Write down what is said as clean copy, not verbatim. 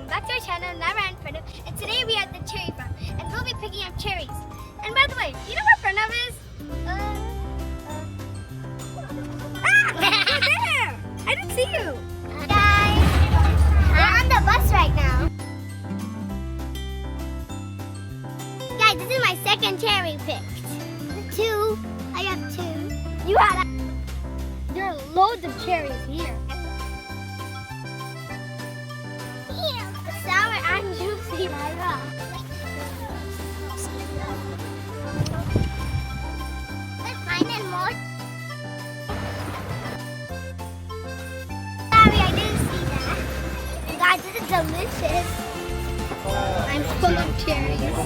welcome back to our channel, Nyra and Pranav. And today we are at the cherry farm, and we'll be picking up cherries. And by the way, do you know where Pranav is? You're there! I didn't see you. Guys, we're on the bus right now. Guys, this is my second cherry picked. Two. I have two. You had. There are loads of cherries here. Sour and juicy, Nyra. Let's find in more. Sorry, I didn't see that. Guys, this is delicious. I'm full of cherries.